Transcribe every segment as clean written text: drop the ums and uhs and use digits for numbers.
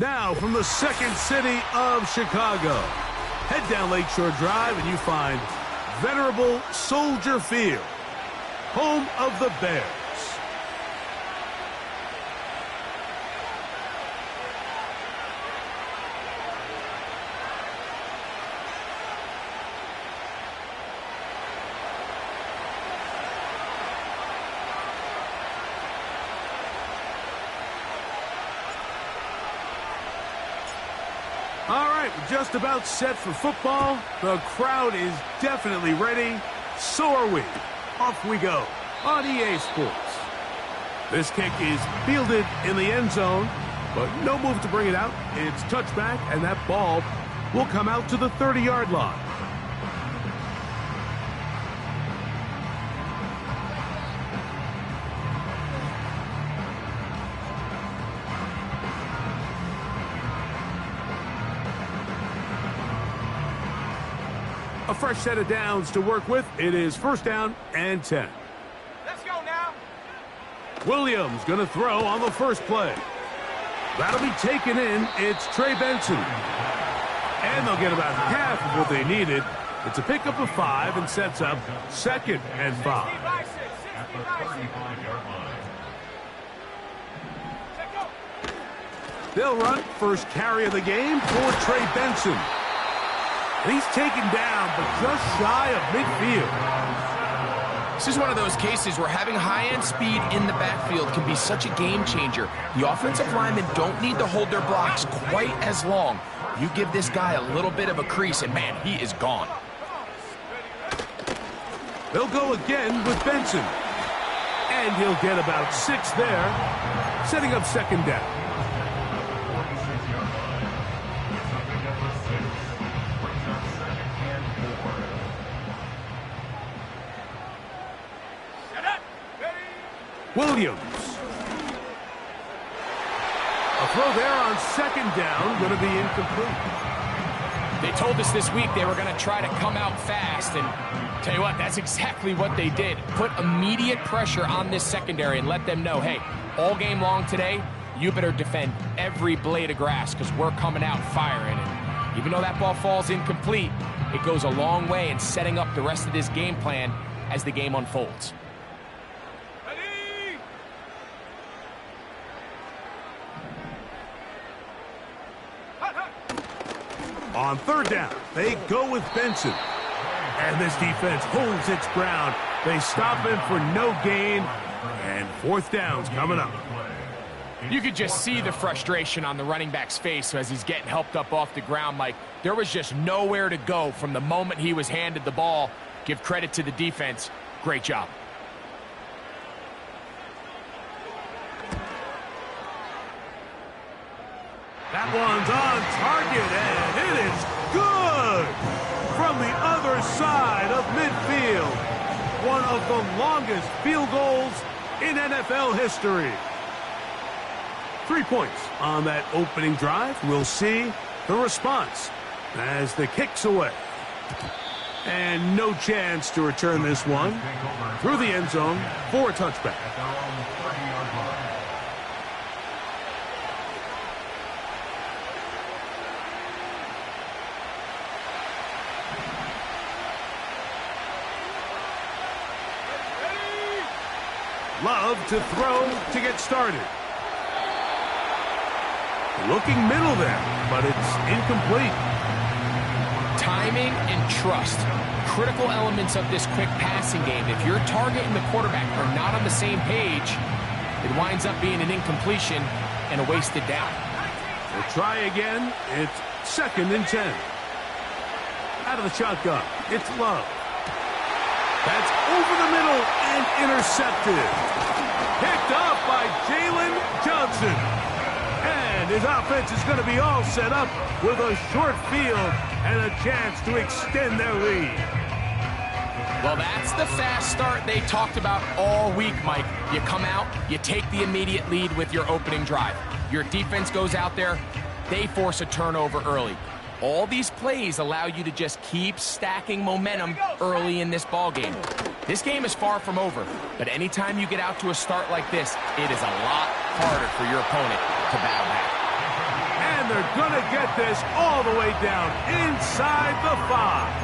Now, from the second city of Chicago, head down Lakeshore Drive and you find venerable Soldier Field, home of the Bears. All right, we're just about set for football. The crowd is definitely ready. So are we. Off we go on EA Sports. This kick is fielded in the end zone, but no move to bring it out. It's touchback, and that ball will come out to the 30-yard line. A fresh set of downs to work with. It is first down and 10. Let's go now. Williams going to throw on the first play. That'll be taken in. It's Trey Benson. And they'll get about half of what they needed. It's a pickup of 5 and sets up second and 5. They'll run first carry of the game for Trey Benson. And he's taken down, but just shy of midfield. This is one of those cases where having high-end speed in the backfield can be such a game changer. The offensive linemen don't need to hold their blocks quite as long. You give this guy a little bit of a crease, and man, he is gone. They'll go again with Benson. And he'll get about 6 there, setting up second down. Williams. A throw there on second down, going to be incomplete. They told us this week they were going to try to come out fast, and tell you what, that's exactly what they did. Put immediate pressure on this secondary and let them know, hey, all game long today, you better defend every blade of grass because we're coming out firing. And even though that ball falls incomplete, it goes a long way in setting up the rest of this game plan as the game unfolds. On third down, they go with Benson. And this defense holds its ground. They stop him for no gain. And fourth down's coming up. You could just see the frustration on the running back's face as he's getting helped up off the ground, Mike. There was just nowhere to go from the moment he was handed the ball. Give credit to the defense. Great job. That one's on target, and it is good from the other side of midfield. One of the longest field goals in NFL history. 3 points on that opening drive. We'll see the response as the kick's away. And no chance to return this one through the end zone for a touchback. Love to throw to get started. Looking middle there, but it's incomplete. Timing and trust, critical elements of this quick passing game. If your target and the quarterback are not on the same page, it winds up being an incompletion and a wasted down. We'll try again. It's second and 10. Out of the shotgun, it's Love. That's over the middle and intercepted. Picked up by Jalen Johnson. And his offense is going to be all set up with a short field and a chance to extend their lead. Well, that's the fast start they talked about all week, Mike. You come out, you take the immediate lead with your opening drive. Your defense goes out there, they force a turnover early. All these plays allow you to just keep stacking momentum early in this ball game. This game is far from over, but anytime you get out to a start like this, it is a lot harder for your opponent to battle back. gonna get this all the way down inside the 5.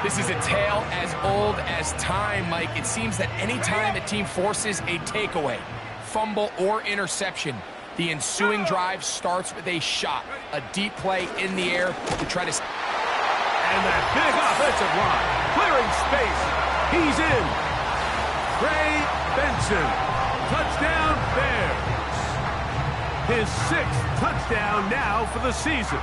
This is a tale as old as time, Mike. It seems that any time a team forces a takeaway, fumble, or interception, the ensuing drive starts with a shot, a deep play in the air to try to... And that big offensive line, clearing space. He's in. Trey Benson, touchdown Bears. His 6th touchdown now for the season.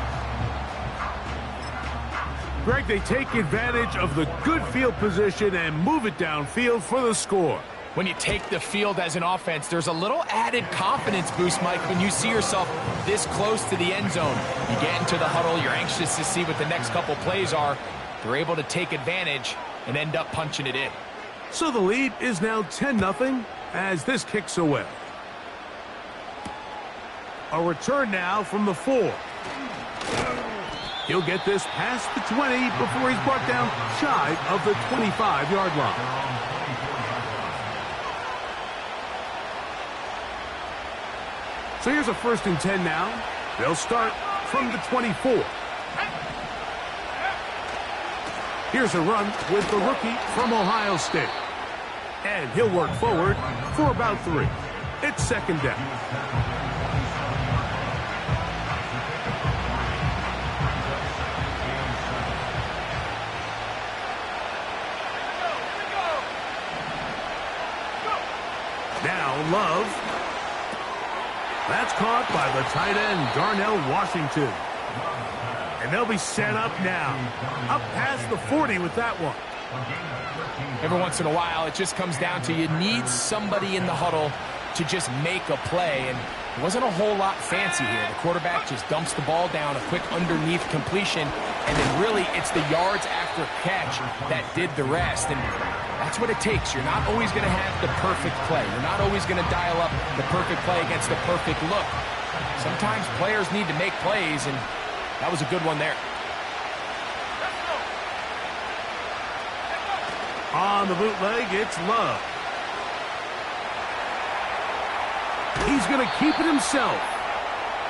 Greg, they take advantage of the good field position and move it downfield for the score. When you take the field as an offense, there's a little added confidence boost, Mike, when you see yourself this close to the end zone. You get into the huddle, you're anxious to see what the next couple plays are. They're able to take advantage and end up punching it in. So the lead is now 10-0 as this kicks away. A return now from the 4. He'll get this past the 20 before he's brought down shy of the 25-yard line. So here's a 1st and 10 now. They'll start from the 24. Here's a run with the rookie from Ohio State. And he'll work forward for about 3. It's 2nd down. Now Love. That's caught by the tight end, Darnell Washington. And they'll be set up now. Up past the 40 with that one. Every once in a while, it just comes down to you need somebody in the huddle to just make a play. And it wasn't a whole lot fancy here. The quarterback just dumps the ball down, a quick underneath completion, and then really it's the yards after catch that did the rest. And that's what it takes. You're not always going to have the perfect play. You're not always going to dial up the perfect play against the perfect look. Sometimes players need to make plays, and that was a good one there. On the bootleg, it's Love. He's going to keep it himself.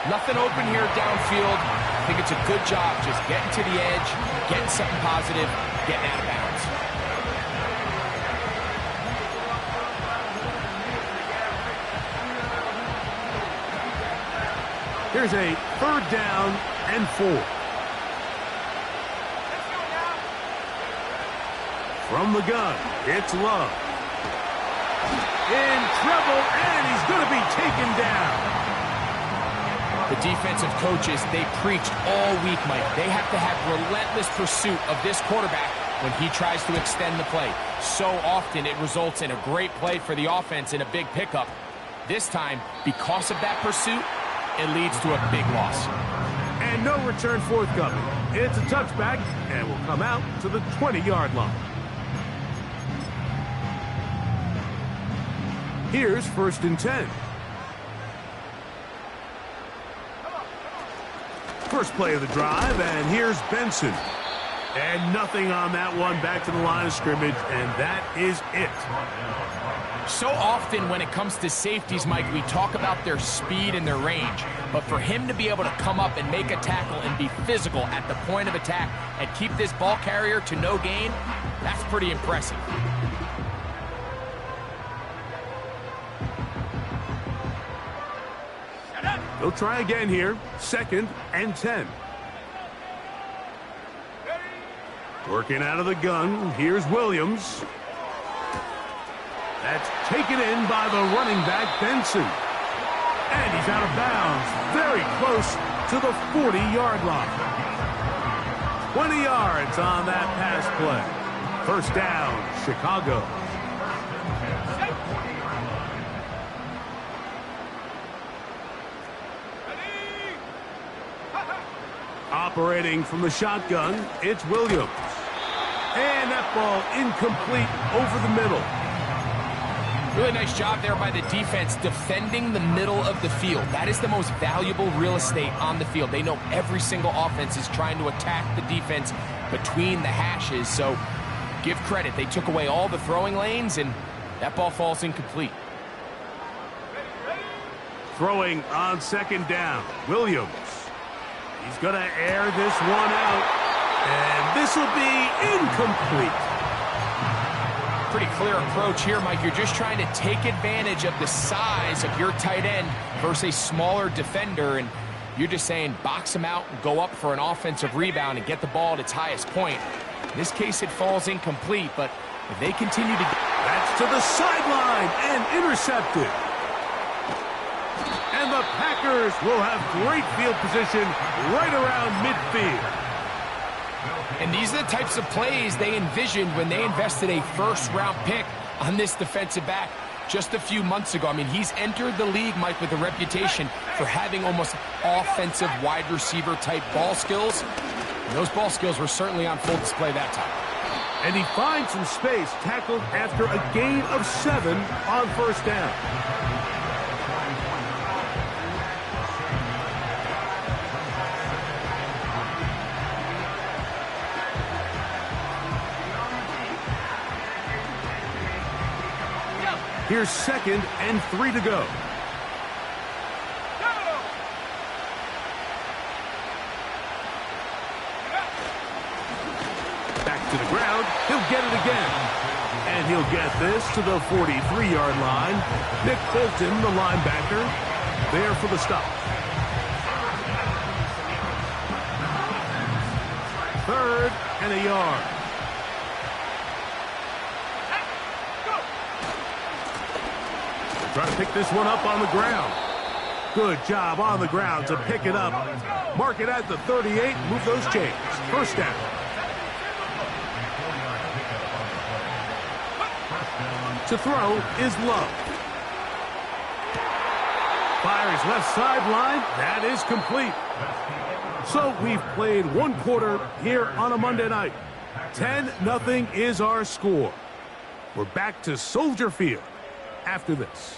Nothing open here downfield. I think it's a good job just getting to the edge, getting something positive, getting out of bounds. Here's a 3rd down and 4. From the gun, it's Love. In trouble, and he's going to be taken down. The defensive coaches, they preached all week, Mike. They have to have relentless pursuit of this quarterback when he tries to extend the play. So often it results in a great play for the offense and a big pickup. This time, because of that pursuit, it leads to a big loss. And no return forthcoming. It's a touchback and will come out to the 20-yard line. Here's 1st and 10. First play of the drive, and here's Benson. And nothing on that one, back to the line of scrimmage, and that is it. So often when it comes to safeties, Mike, we talk about their speed and their range. But for him to be able to come up and make a tackle and be physical at the point of attack and keep this ball carrier to no gain, that's pretty impressive. They'll try again here. 2nd and 10. Working out of the gun. Here's Williams. That's taken in by the running back, Benson. And he's out of bounds. Very close to the 40-yard line. 20 yards on that pass play. 1st down, Chicago. Operating from the shotgun, it's Williams. And that ball incomplete over the middle. Really nice job there by the defense defending the middle of the field. That is the most valuable real estate on the field. They know every single offense is trying to attack the defense between the hashes. So give credit. They took away all the throwing lanes, and that ball falls incomplete. Throwing on second down, Williams. He's going to air this one out, and this will be incomplete. Pretty clear approach here, Mike. You're just trying to take advantage of the size of your tight end versus a smaller defender, and you're just saying box him out and go up for an offensive rebound and get the ball at its highest point. In this case, it falls incomplete, but if they continue to... That's to the sideline and intercepted. And the Packers will have great field position right around midfield. And these are the types of plays they envisioned when they invested a first-round pick on this defensive back just a few months ago. I mean, he's entered the league, Mike, with a reputation for having almost offensive wide receiver type ball skills. And those ball skills were certainly on full display that time. And he finds some space, tackled after a gain of 7 on first down. Here's 2nd and 3 to go. Back to the ground. He'll get it again. And he'll get this to the 43-yard line. Nick Bolton, the linebacker, there for the stop. 3rd and a yard. Trying to pick this one up on the ground. Good job on the ground to pick it up. Mark it at the 38. Move those chains. First down. To throw is Love. Fires left sideline. That is complete. So we've played one quarter here on a Monday night. 10-0 is our score. We're back to Soldier Field after this.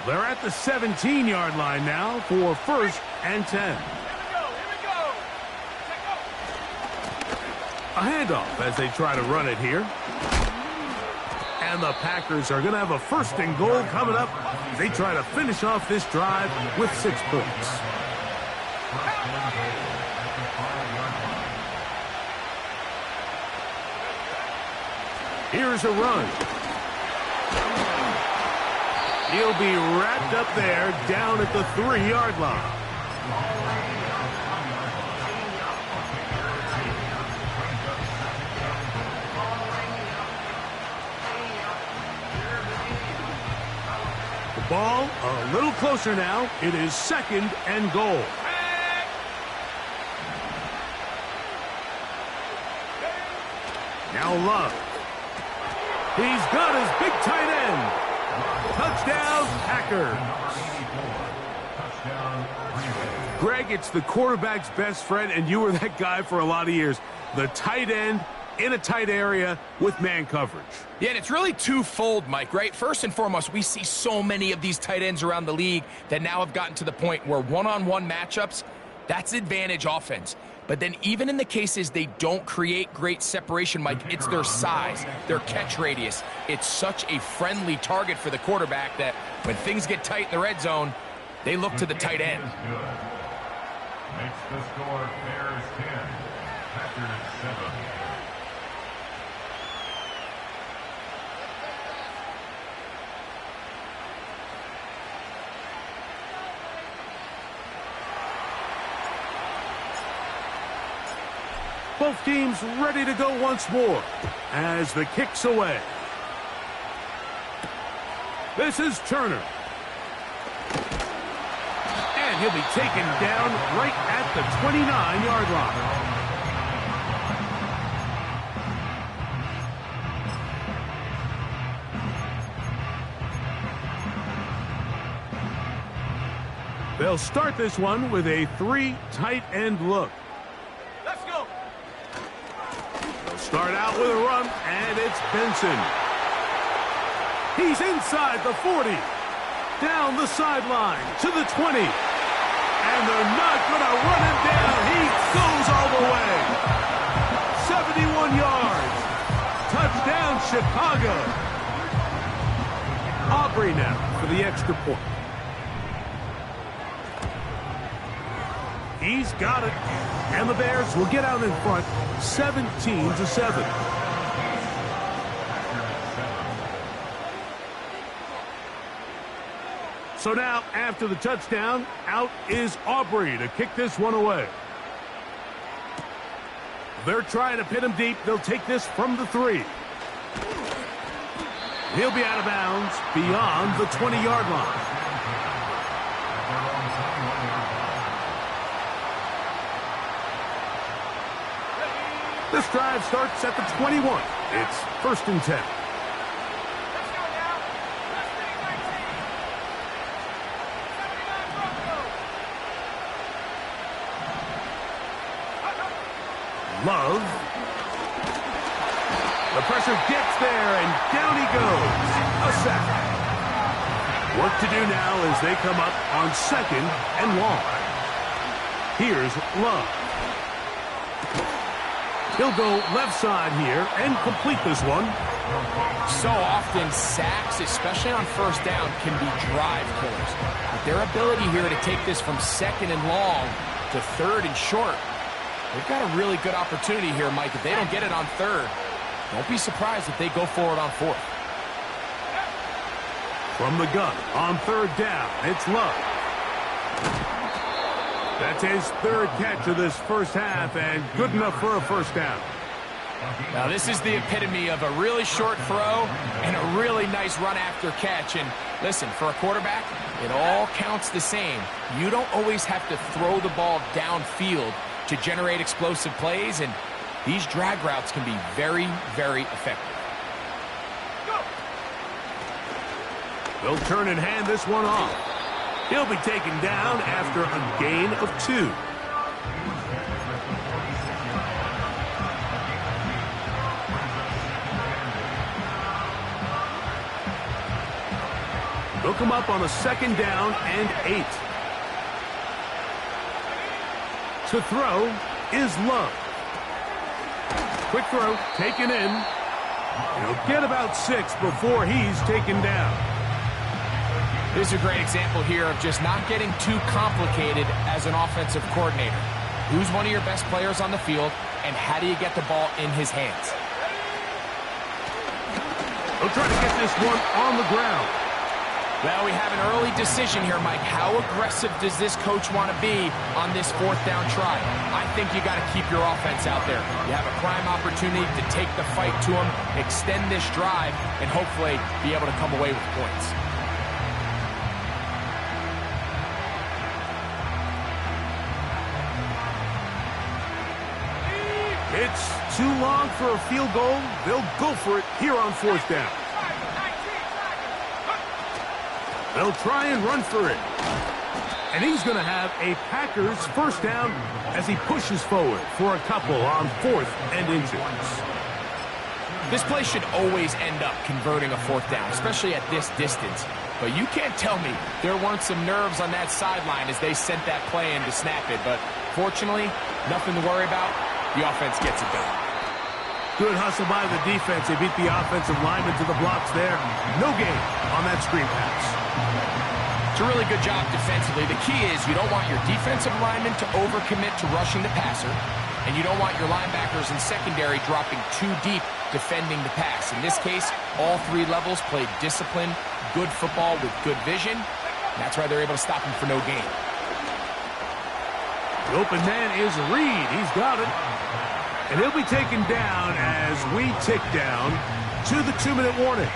They're at the 17-yard line now for 1st and 10. Here we go. A handoff as they try to run it here. And the Packers are going to have a 1st and goal coming up. They try to finish off this drive with 6 points. Here's a run. He'll be wrapped up there down at the 3-yard line. The ball a little closer now. It is 2nd and goal. Now Love. He's got his big tight end. Touchdown, Packers. Greg, it's the quarterback's best friend, and you were that guy for a lot of years. The tight end in a tight area with man coverage. Yeah, and it's really twofold, Mike, right? First and foremost, we see so many of these tight ends around the league that now have gotten to the point where one-on-one matchups, that's advantage offense. But then even in the cases they don't create great separation, Mike, it's their size, their catch radius. It's such a friendly target for the quarterback that when things get tight in the red zone, they look to the tight end. Makes the score Bears 10, Packers 7. Both teams ready to go once more as the kick's away. This is Turner. And he'll be taken down right at the 29-yard line. They'll start this one with a 3 tight end look. Let's go. They'll start out with a run, and it's Benson. He's inside the 40. down the sideline to the 20. And they're not going to run him down. He goes all the way. 71 yards. Touchdown, Chicago. Aubrey now for the extra point. He's got it. And the Bears will get out in front 17-7. So now, after the touchdown, out is Aubrey to kick this one away. They're trying to pin him deep. They'll take this from the 3. He'll be out of bounds beyond the 20-yard line. This drive starts at the 21. It's 1st and 10. Love. The pressure gets there, and down he goes. A sack. Work to do now as they come up on 2nd and long. Here's Love. He'll go left side here and complete this one. So often, sacks, especially on 1st down, can be drive killers. But their ability here to take this from 2nd and long to 3rd and short, they've got a really good opportunity here, Mike. If they don't get it on 3rd, don't be surprised if they go for it on 4th. From the gun on 3rd down, it's Love. That's his 3rd catch of this first half, and good enough for a 1st down. Now, this is the epitome of a really short throw and a really nice run after catch. And listen, for a quarterback, it all counts the same. You don't always have to throw the ball downfield to generate explosive plays, and these drag routes can be very, very effective. They'll turn and hand this one off. He'll be taken down after a gain of 2. They'll come up on a 2nd down and 8. To throw is Love. Quick throw, taken in. He'll get about 6 before he's taken down. This is a great example here of just not getting too complicated as an offensive coordinator. Who's one of your best players on the field, and how do you get the ball in his hands? They'll try to get this one on the ground. Well, we have an early decision here, Mike. How aggressive does this coach want to be on this 4th down try? I think you got to keep your offense out there. You have a prime opportunity to take the fight to him, extend this drive, and hopefully be able to come away with points. It's too long for a field goal. They'll go for it here on 4th down. They'll try and run for it. And he's going to have a Packers 1st down as he pushes forward for a couple on 4th and inches. This play should always end up converting a 4th down, especially at this distance. But you can't tell me there weren't some nerves on that sideline as they sent that play in to snap it. But fortunately, nothing to worry about. The offense gets it done. Good hustle by the defense. They beat the offensive lineman to the blocks there. No gain on that screen pass. It's a really good job defensively. The key is you don't want your defensive linemen to overcommit to rushing the passer, and you don't want your linebackers and secondary dropping too deep defending the pass. In this case, all 3 levels played disciplined, good football with good vision. That's why they're able to stop him for no gain. The open man is Reed. He's got it. And he'll be taken down as we tick down to the 2-minute warning.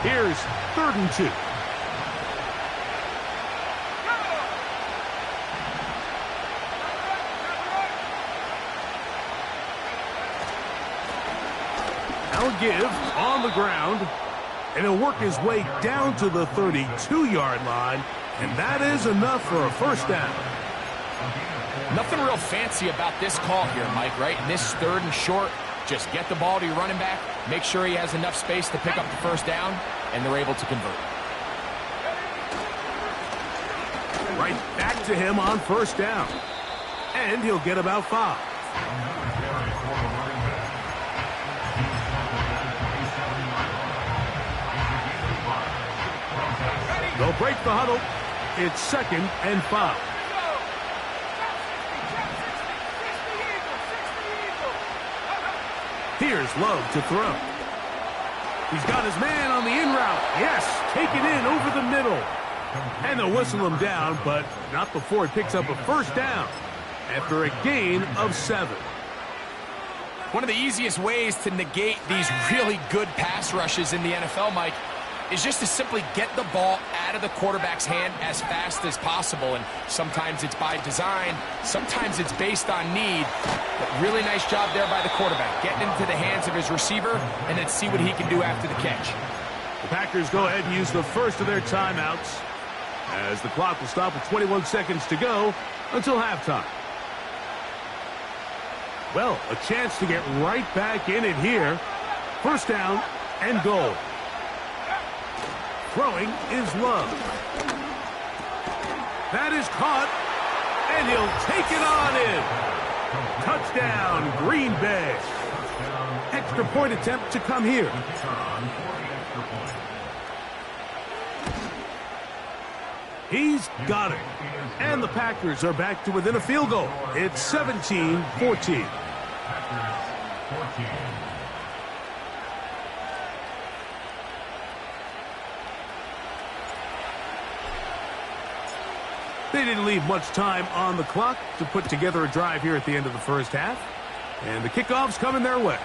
Here's 3rd and 2. Now give on the ground, and he'll work his way down to the 32-yard line, and that is enough for a 1st down. Nothing real fancy about this call here, Mike, right? In this 3rd and short, just get the ball to your running back, make sure he has enough space to pick up the first down, and they're able to convert. Right back to him on first down. And he'll get about 5. They'll break the huddle. It's 2nd and 5. Here's Love to throw. He's got his man on the in route. Yes, taken in over the middle. And they'll whistle him down, but not before he picks up a first down after a gain of 7. One of the easiest ways to negate these really good pass rushes in the NFL, Mike, is just to simply get the ball out of the quarterback's hand as fast as possible. And sometimes it's by design, sometimes it's based on need. But really nice job there by the quarterback, getting into the hands of his receiver and then see what he can do after the catch. The Packers go ahead and use the first of their timeouts as the clock will stop with 21 seconds to go until halftime. Well, a chance to get right back in it here. First down and goal. Throwing is Love. That is caught, and he'll take it on in. Touchdown, Green Bay. Extra point attempt to come here. He's got it. And the Packers are back to within a field goal. It's 17-14. Packers 14. They didn't leave much time on the clock to put together a drive here at the end of the first half. And the kickoff's coming their way.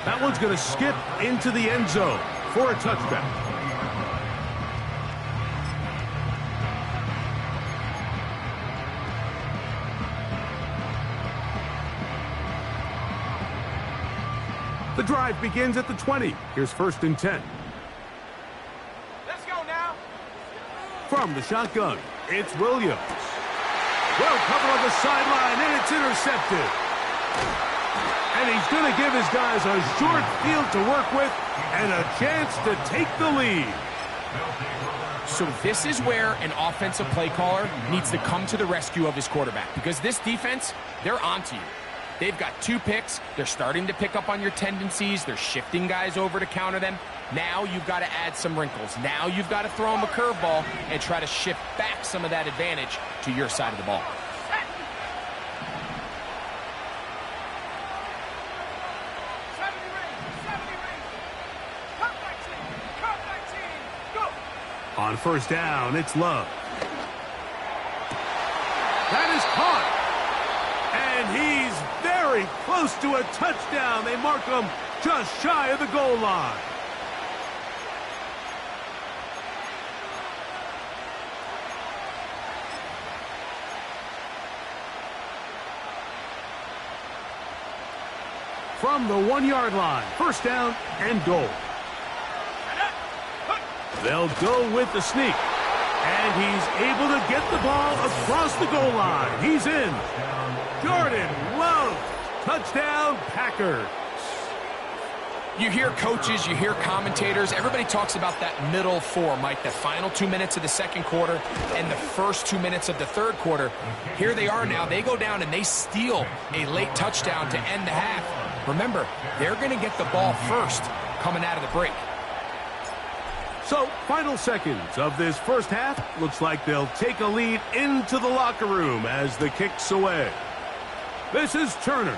That one's going to skip into the end zone for a touchback. The drive begins at the 20. Here's 1st and 10. Let's go now. From the shotgun, it's Williams. Well covered on the sideline, and it's intercepted. And he's going to give his guys a short field to work with and a chance to take the lead. So this is where an offensive play caller needs to come to the rescue of his quarterback, because this defense, they're onto you. They've got 2 picks. They're starting to pick up on your tendencies. They're shifting guys over to counter them. Now you've got to add some wrinkles. Now you've got to throw them a curveball and try to shift back some of that advantage to your side of the ball. On first down, it's Love. That is caught. And he's very close to a touchdown. They mark him just shy of the goal line. From the 1-yard line, first down and goal. They'll go with the sneak. And he's able to get the ball across the goal line. He's in. Jordan Love. Touchdown, Packers. You hear coaches, you hear commentators, everybody talks about that middle 4, Mike, the final 2 minutes of the second quarter and the first 2 minutes of the third quarter. Here they are now. They go down and they steal a late touchdown to end the half. Remember, they're going to get the ball first coming out of the break. So, final seconds of this first half. Looks like they'll take a lead into the locker room as the kick's away. This is Turner.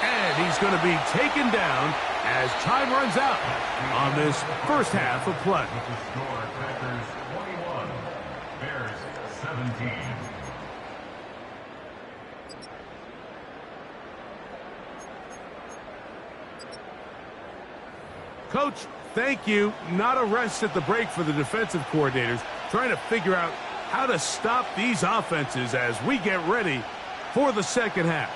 And he's going to be taken down as time runs out on this first half of play. The score, Packers 21, Bears 17. Coach, thank you. Not a rest at the break for the defensive coordinators, trying to figure out how to stop these offenses as we get ready for the second half.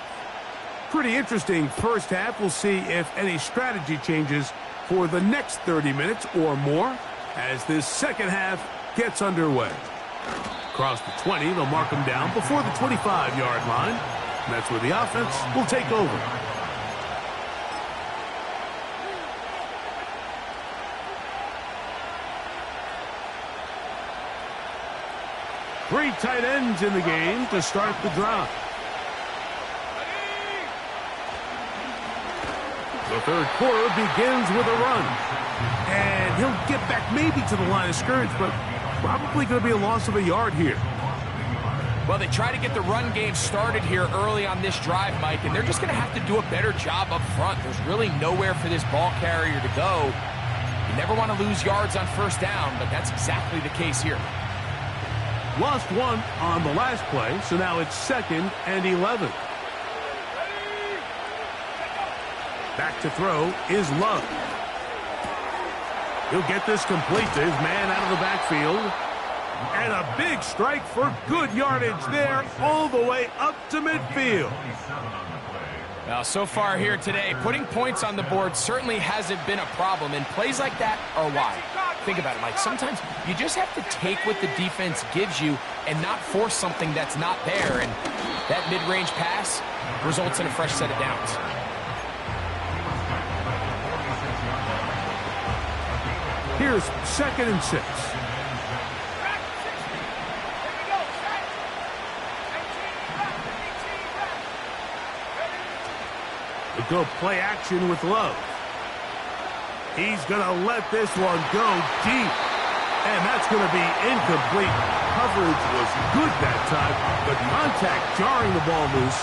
Pretty interesting first half. We'll see if any strategy changes for the next 30 minutes or more as this second half gets underway. Across the 20, they'll mark him down before the 25-yard line. And that's where the offense will take over. Three tight ends in the game to start the drive. The third quarter begins with a run. And he'll get back maybe to the line of scrimmage, but probably going to be a loss of a yard here. Well, they try to get the run game started here early on this drive, Mike, and they're just going to have to do a better job up front. There's really nowhere for this ball carrier to go. You never want to lose yards on first down, but that's exactly the case here. Lost one on the last play, so now it's 2nd and 11. Back to throw is Love. He'll get this complete to his man out of the backfield. And a big strike for good yardage there all the way up to midfield. Well, so far here today, putting points on the board certainly hasn't been a problem, and plays like that are why. Think about it, Mike. Sometimes you just have to take what the defense gives you and not force something that's not there, and that mid-range pass results in a fresh set of downs. Here's 2nd and 6. We'll go play action with Love. He's going to let this one go deep. And that's going to be incomplete. Coverage was good that time, but contact jarring the ball loose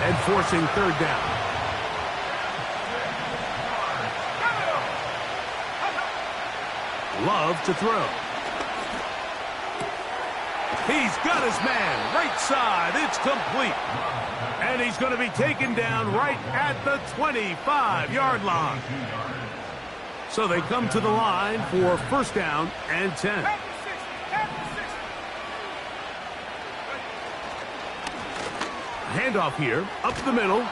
and forcing 3rd down. Love to throw. He's got his man right side. It's complete. And he's going to be taken down right at the 25-yard line. So they come to the line for 1st down and 10. Handoff here, up the middle.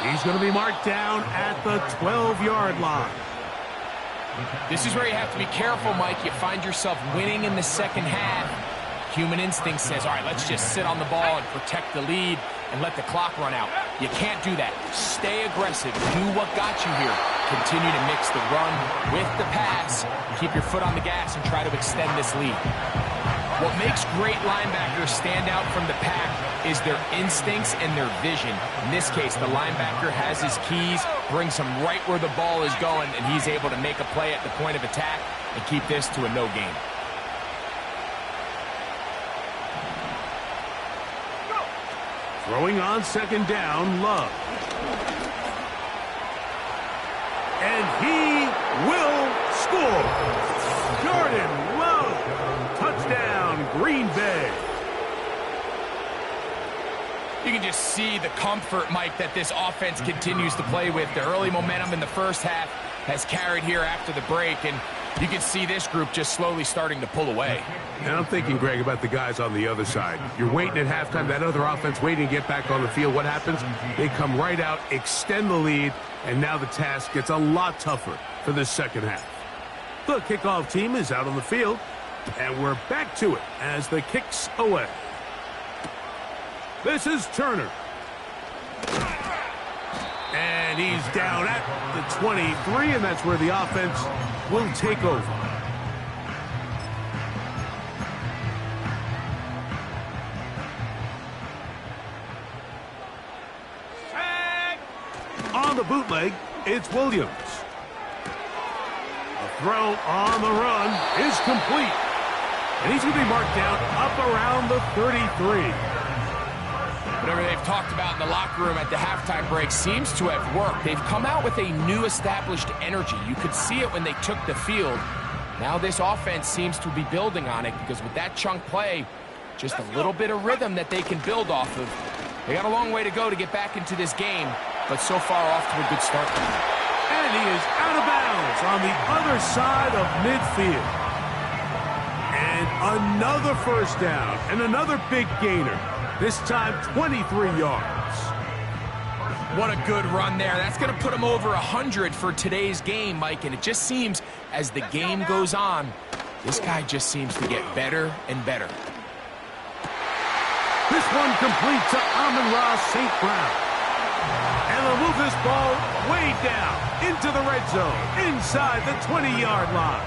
He's going to be marked down at the 12-yard line. This is where you have to be careful, Mike. You find yourself winning in the second half. Human instinct says, all right, let's just sit on the ball and protect the lead and let the clock run out. You can't do that. Stay aggressive. Do what got you here. Continue to mix the run with the pass. Keep your foot on the gas and try to extend this lead. What makes great linebackers stand out from the pack is their instincts and their vision. In this case, the linebacker has his keys, brings him right where the ball is going, and he's able to make a play at the point of attack and keep this to a no gain. Throwing on 2nd down, Love. And he will score. Jordan Love. Touchdown, Green Bay. You can just see the comfort, Mike, that this offense continues to play with. The early momentum in the first half has carried here after the break, and you can see this group just slowly starting to pull away. And I'm thinking, Greg, about the guys on the other side. You're waiting at halftime, that other offense waiting to get back on the field. What happens? They come right out, extend the lead, and now the task gets a lot tougher for this second half. The kickoff team is out on the field, and we're back to it as the kick's away. This is Turner. And he's down at the 23, and that's where the offense will take over. On the bootleg, it's Williams. A throw on the run is complete. And he's going to be marked down up around the 33. Whatever they've talked about in the locker room at the halftime break seems to have worked. They've come out with a new established energy. You could see it when they took the field. Now this offense seems to be building on it because with that chunk play, just a little bit of rhythm that they can build off of. They got a long way to go to get back into this game, but so far off to a good start. And he is out of bounds on the other side of midfield. And another 1st down and another big gainer. This time 23 yards. What a good run there. That's going to put him over 100 for today's game, Mike. And it just seems as the game goes on, this guy just seems to get better and better. This one complete to Amon-Ra St. Brown. And they'll move this ball way down into the red zone, inside the 20-yard line.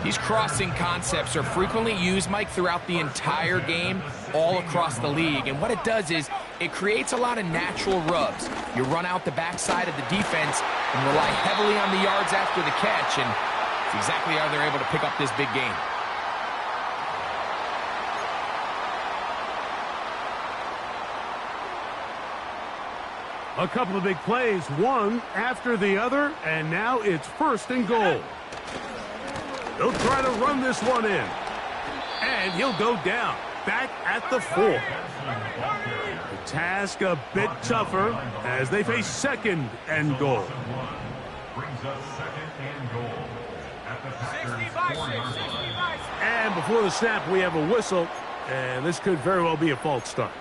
These crossing concepts are frequently used, Mike, throughout the entire game, all across the league. And what it does is it creates a lot of natural rubs. You run out the backside of the defense and rely heavily on the yards after the catch, and it's exactly how they're able to pick up this big game. A couple of big plays, one after the other, and now it's 1st and goal. They'll try to run this one in. And he'll go down, back at the 4. The task a bit tougher as they face 2nd and goal. Brings up 2nd and goal at the Packers 4-yard line. And before the snap, we have a whistle, and this could very well be a false start.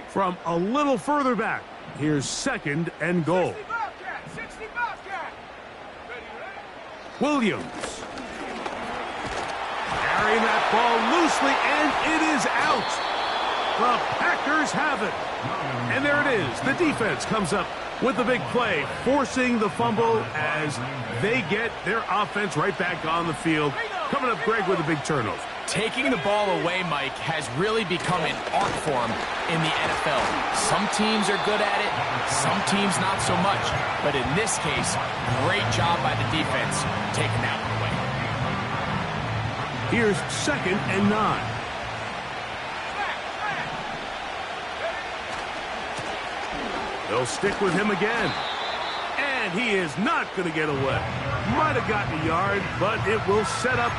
From a little further back, here's 2nd and goal. Williams. Carrying that ball loosely, and it is out. The Packers have it. And there it is. The defense comes up with the big play, forcing the fumble as they get their offense right back on the field. Coming up, Greg, with a big turnover. Taking the ball away, Mike, has really become an art form in the NFL. Some teams are good at it, some teams not so much. But in this case, great job by the defense taking that one away. Here's 2nd and 9. They'll stick with him again. And he is not going to get away. Might have gotten a yard, but it will set up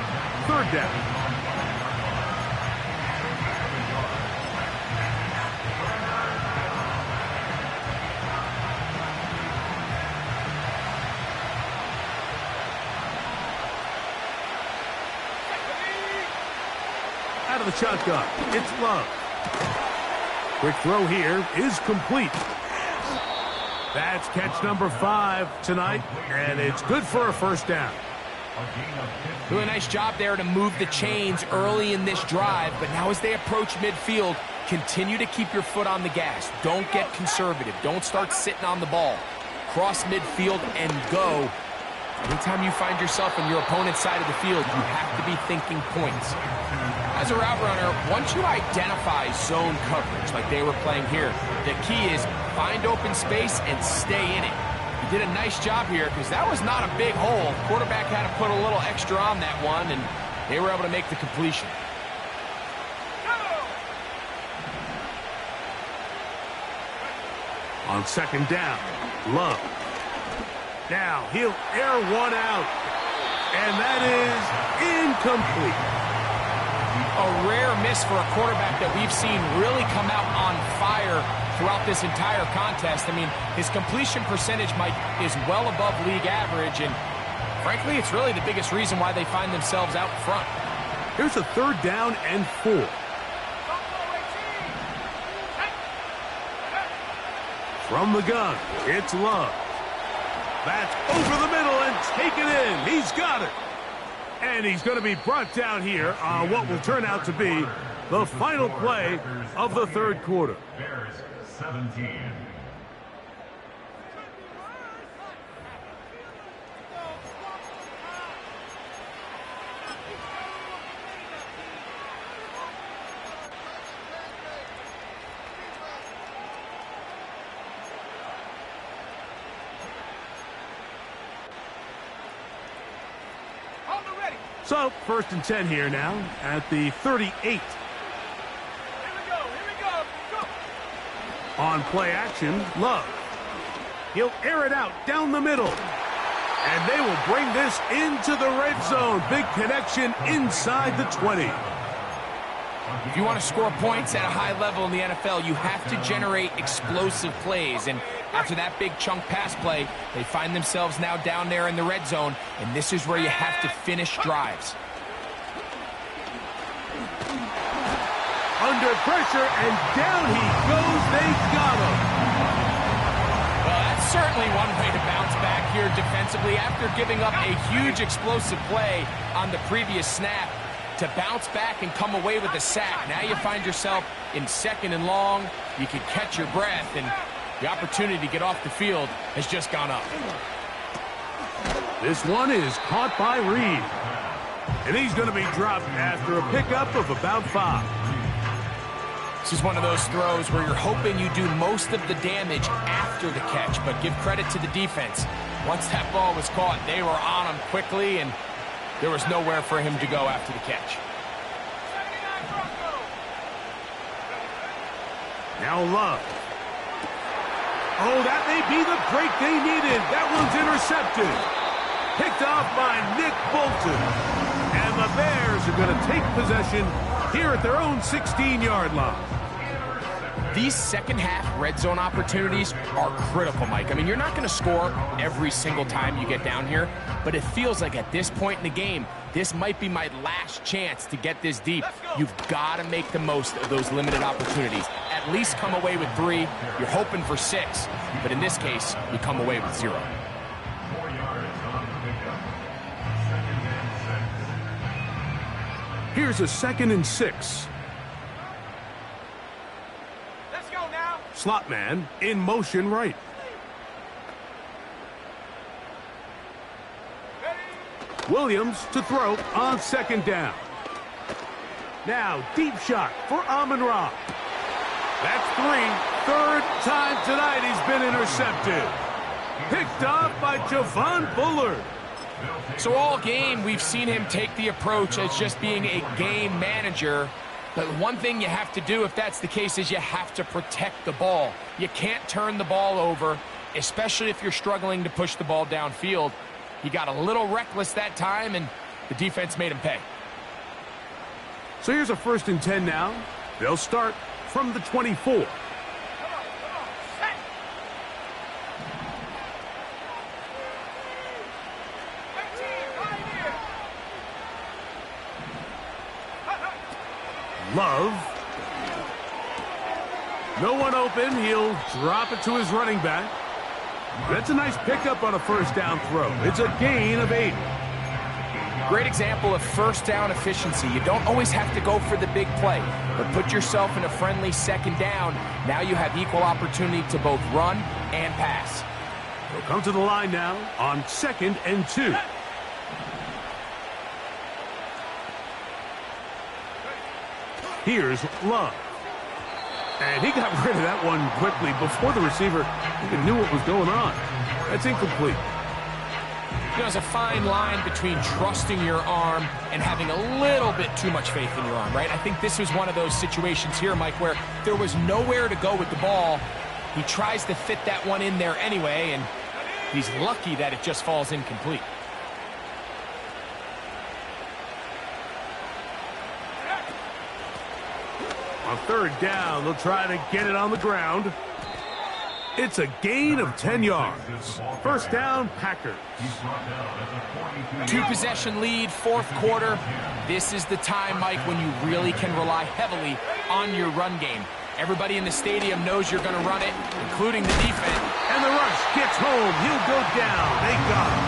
3rd down. Out of the shotgun, it's Love. Quick throw here is complete. That's catch number 5 tonight, and it's good for a 1st down. Doing a nice job there to move the chains early in this drive, but now as they approach midfield, continue to keep your foot on the gas. Don't get conservative. Don't start sitting on the ball. Cross midfield and go. Anytime you find yourself on your opponent's side of the field, you have to be thinking points. As a route runner, once you identify zone coverage like they were playing here, the key is find open space and stay in it. You did a nice job here because that was not a big hole. Quarterback had to put a little extra on that one, and they were able to make the completion. On 2nd down, Love. Now he'll air one out, and that is incomplete. A rare miss for a quarterback that we've seen really come out on fire throughout this entire contest. I mean, his completion percentage, Mike, is well above league average, and frankly, it's really the biggest reason why they find themselves out front. Here's a 3rd down and 4. From the gun, it's Love. That's over the middle and taken in. He's got it. And he's going to be brought down here on what will turn out to be the final play of the 3rd quarter. Bears 17. So, 1st and 10 here now at the 38. Here we go. On play action, Love. He'll air it out down the middle. And they will bring this into the red zone. Big connection inside the 20. If you want to score points at a high level in the NFL, you have to generate explosive plays. And After that big chunk pass play, they find themselves now down there in the red zone, and this is where you have to finish drives. Under pressure, and down he goes. They got him. Well, that's certainly one way to bounce back here defensively after giving up a huge explosive play on the previous snap. To bounce back and come away with a sack. Now you find yourself in 2nd and long. You can catch your breath, and the opportunity to get off the field has just gone up. This one is caught by Reed. And he's going to be dropped after a pickup of about 5. This is one of those throws where you're hoping you do most of the damage after the catch, but give credit to the defense. Once that ball was caught, they were on him quickly, and there was nowhere for him to go after the catch. Now Love. Oh, that may be the break they needed. That one's intercepted. Picked off by Nick Bolton. And the Bears are going to take possession here at their own 16-yard line. These second-half red zone opportunities are critical, Mike. I mean, you're not going to score every single time you get down here, but it feels like at this point in the game, this might be my last chance to get this deep. You've got to make the most of those limited opportunities. At least come away with 3. You're hoping for 6, but in this case, you come away with 0. 4 yards on the pickup. 2nd and 6. Here's a 2nd and 6. Let's go now. Slot man in motion right. Williams to throw on 2nd down. Now deep shot for Amon-Ra. That's 3. 3rd time tonight he's been intercepted. Picked off by Javon Bullard. So all game, we've seen him take the approach as just being a game manager. But one thing you have to do if that's the case is you have to protect the ball. You can't turn the ball over, especially if you're struggling to push the ball downfield. He got a little reckless that time, and the defense made him pay. So here's a 1st and 10 now. They'll start from the 24. Love. No one open. He'll drop it to his running back. That's a nice pickup on a 1st down throw. It's a gain of 8. Great example of 1st down efficiency. You don't always have to go for the big play, but put yourself in a friendly 2nd down. Now you have equal opportunity to both run and pass. He'll come to the line now on 2nd and 2. Here's Love. And he got rid of that one quickly before the receiver even knew what was going on. That's incomplete. You know, there's a fine line between trusting your arm and having a little bit too much faith in your arm, right? I think this was one of those situations here, Mike, where there was nowhere to go with the ball. He tries to fit that one in there anyway, and he's lucky that it just falls incomplete. On 3rd down, they'll try to get it on the ground. It's a gain of 10 yards. 1st down, Packers. 2-possession lead, 4th quarter. This is the time, Mike, when you really can rely heavily on your run game. Everybody in the stadium knows you're going to run it, including the defense. And the rush gets home. He'll go down. They got him.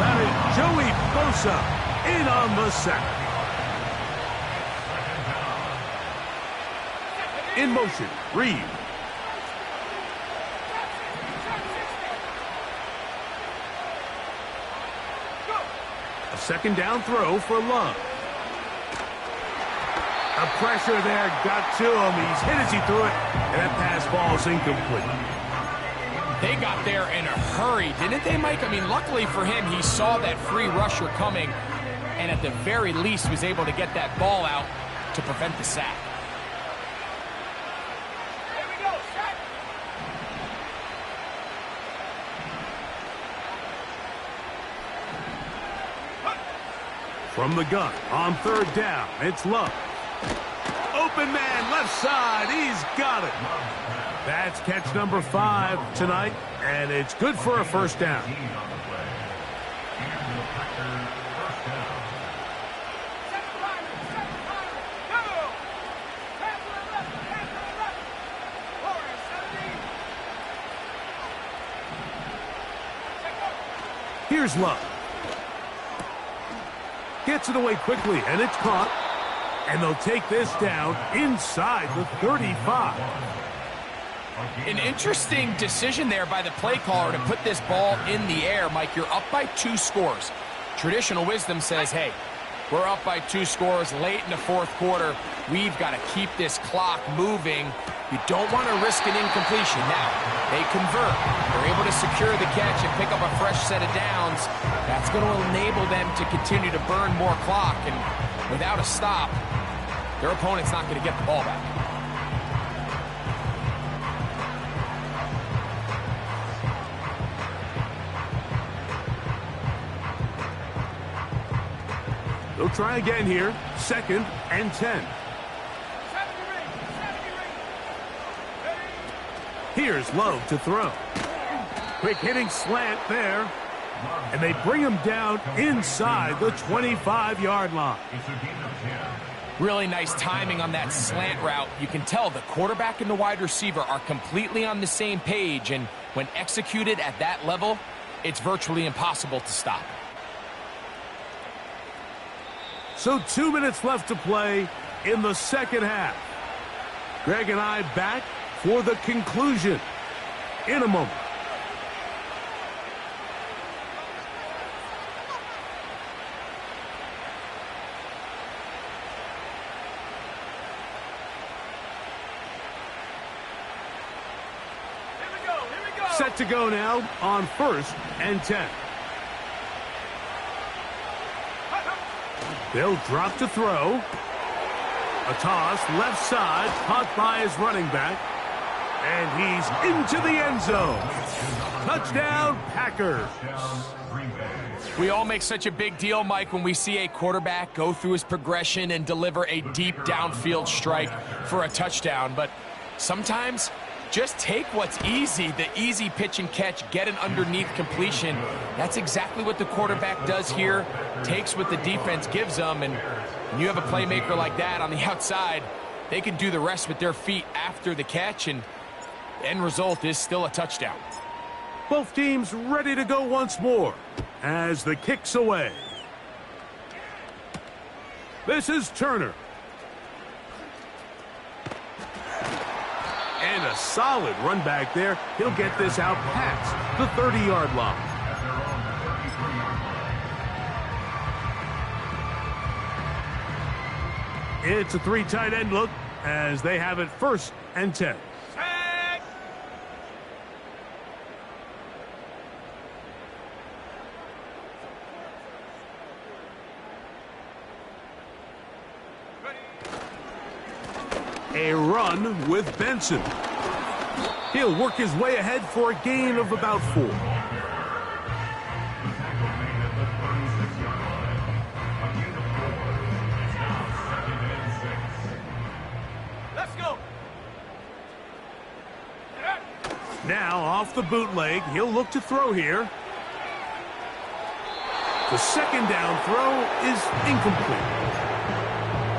That is Joey Bosa in on the sack. In motion, Reed. A 2nd down throw for Love. The pressure there got to him. He's hit as he threw it, and that pass ball is incomplete. They got there in a hurry, didn't they, Mike? I mean, luckily for him, he saw that free rusher coming, and at the very least was able to get that ball out to prevent the sack. From the gun on 3rd down, it's Love. open man, left side. He's got it. That's catch number 5 tonight, and it's good for a first down. Here's Love. Gets it away quickly, and it's caught. And they'll take this down inside the 35. An interesting decision there by the play caller to put this ball in the air. Mike, you're up by 2 scores. Traditional wisdom says, hey, we're up by 2 scores late in the 4th quarter. We've got to keep this clock moving. You don't want to risk an incompletion. Now, they convert. They're able to secure the catch and pick up a fresh set of downs. That's going to enable them to continue to burn more clock. And without a stop, their opponent's not going to get the ball back. They'll try again here. 2nd and 10. Here's Love to throw. Quick hitting slant there. And they bring him down inside the 25-yard line. Really nice timing on that slant route. You can tell the quarterback and the wide receiver are completely on the same page, and when executed at that level, it's virtually impossible to stop. So 2 minutes left to play in the second half. Greg and I back for the conclusion in a moment. Set to go now on 1st and 10. They'll drop to throw. A toss, left side, caught by his running back. And he's into the end zone. Touchdown, Packers. We all make such a big deal, Mike, when we see a quarterback go through his progression and deliver a deep downfield strike for a touchdown. But sometimes, just take what's easy, the easy pitch and catch, get an underneath completion. That's exactly what the quarterback does here, takes what the defense gives them, and when you have a playmaker like that on the outside, they can do the rest with their feet after the catch, and the end result is still a touchdown. Both teams ready to go once more as the kick's away. This is Turner. And a solid run back there. He'll get this out past the 30-yard line. It's a 3 tight end look as they have it 1st and 10. A run with Benson. He'll work his way ahead for a gain of about 4. Let's go. Now off the bootleg, he'll look to throw here. The 2nd down throw is incomplete.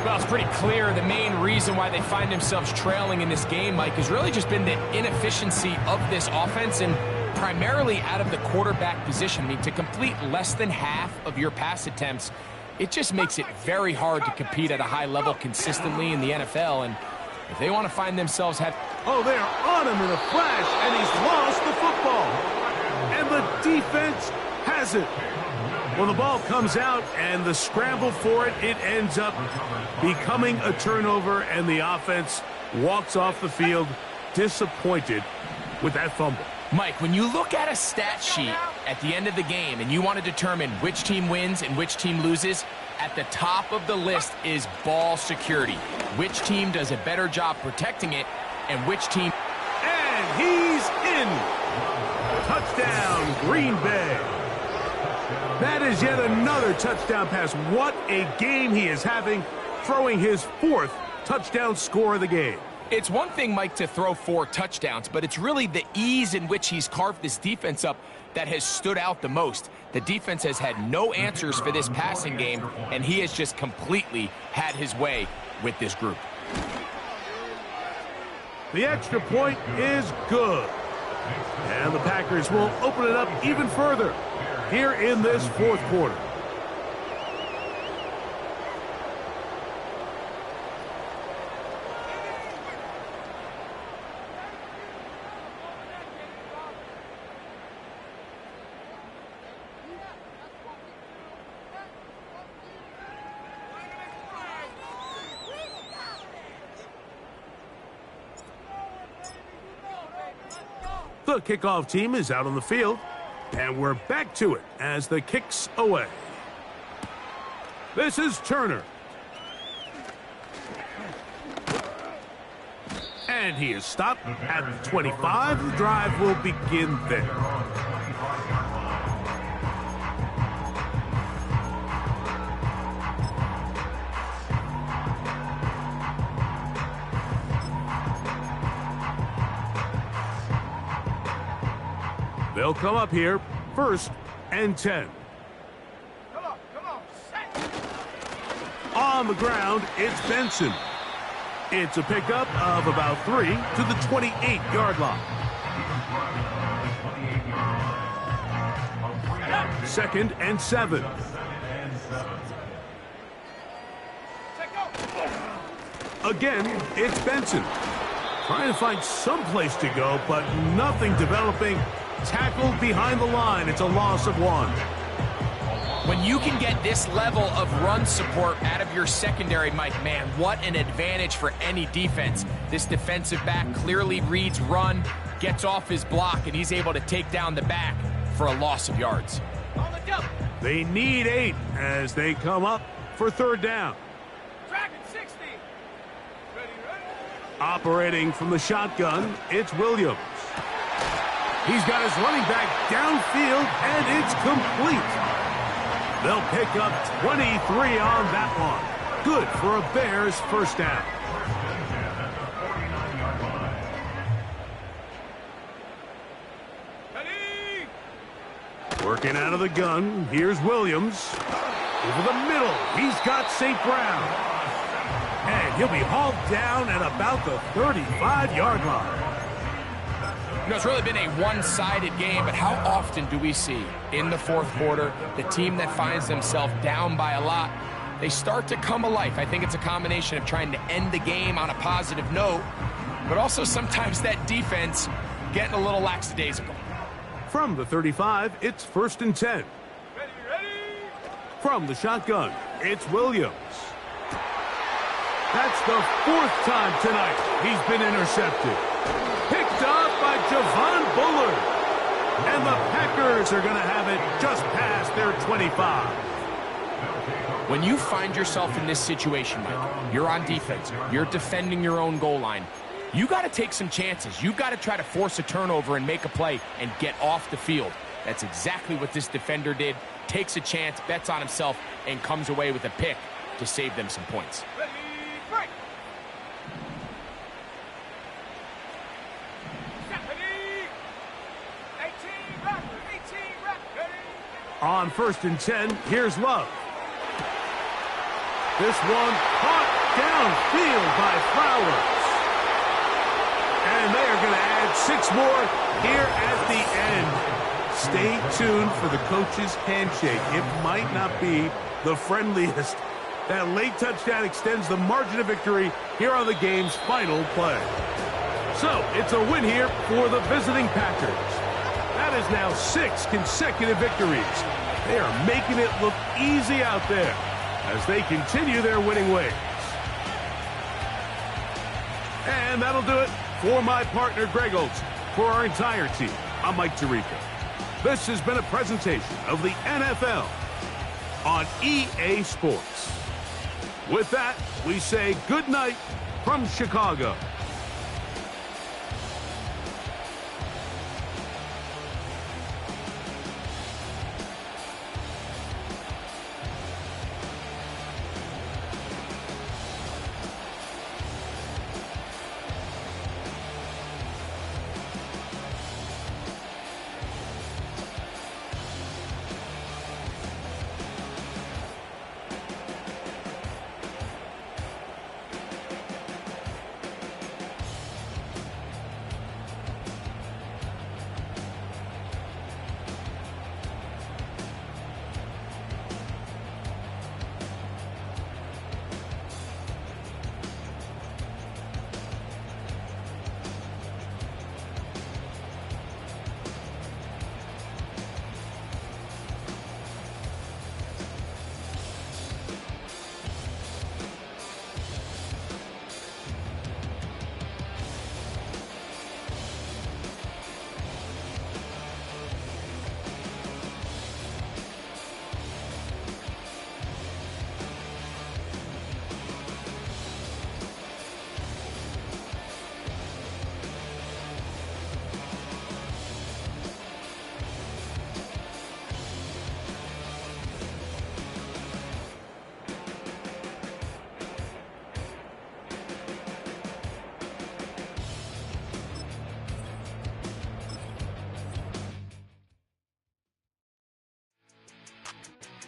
Well, it's pretty clear the main reason why they find themselves trailing in this game, Mike, has really just been the inefficiency of this offense and primarily out of the quarterback position. I mean, to complete less than half of your pass attempts, it just makes it very hard to compete at a high level consistently in the NFL. And if they want to find themselves Oh, they're on him in a flash, and he's lost the football. And the defense has it. Well, the ball comes out, and the scramble for it, it ends up becoming a turnover, and the offense walks off the field disappointed with that fumble. Mike, when you look at a stat sheet at the end of the game and you want to determine which team wins and which team loses, at the top of the list is ball security. Which team does a better job protecting it, and which team... And he's in! Touchdown, Green Bay! That is yet another touchdown pass. What a game he is having, throwing his 4th touchdown score of the game. It's one thing, Mike, to throw 4 touchdowns, but it's really the ease in which he's carved this defense up that has stood out the most. The defense has had no answers for this passing game, and he has just completely had his way with this group. The extra point is good. And the Packers will open it up even further here in this fourth quarter. The kickoff team is out on the field, and we're back to it as the kick's away. This is Turner. And he is stopped at the 25. The drive will begin there. They'll come up here, 1st and 10. Come on, set. On the ground, it's Benson. It's a pickup of about 3 to the 28-yard line. 2nd and 7. Again, it's Benson. Trying to find some place to go, but nothing developing. Tackled behind the line. It's a loss of 1. When you can get this level of run support out of your secondary, Mike, man, what an advantage for any defense. This defensive back clearly reads run, gets off his block, and he's able to take down the back for a loss of yards. On the double. They need 8 as they come up for 3rd down. Dragon 60. Ready. Operating from the shotgun, it's Williams. He's got his running back downfield, and it's complete. They'll pick up 23 on that one. Good for a Bears 1st down. Ready. Working out of the gun, here's Williams. Over the middle, he's got St. Brown. And he'll be hauled down at about the 35-yard line. You know, it's really been a one-sided game, but how often do we see in the 4th quarter the team that finds themselves down by a lot, they start to come alive? I think it's a combination of trying to end the game on a positive note, but also sometimes that defense getting a little lackadaisical. From the 35, it's 1st and 10. Ready. From the shotgun, it's Williams. That's the 4th time tonight he's been intercepted. Picked up by Javon Bullard. And the Packers are going to have it just past their 25. When you find yourself in this situation, Mike, you're on defense, you're defending your own goal line, you got to take some chances. You got to try to force a turnover and make a play and get off the field. That's exactly what this defender did. Takes a chance, bets on himself, and comes away with a pick to save them some points. Ready. Break. On 1st and 10, here's Love. This one caught downfield by Flowers. And they are going to add 6 more here at the end. Stay tuned for the coach's handshake. It might not be the friendliest. That late touchdown extends the margin of victory here on the game's final play. So, it's a win here for the visiting Packers. That is now 6 consecutive victories. They are making it look easy out there as they continue their winning ways. And that'll do it for my partner, Greg Olson. For our entire team, I'm Mike Tirico. This has been a presentation of the NFL on EA Sports. With that, we say good night from Chicago.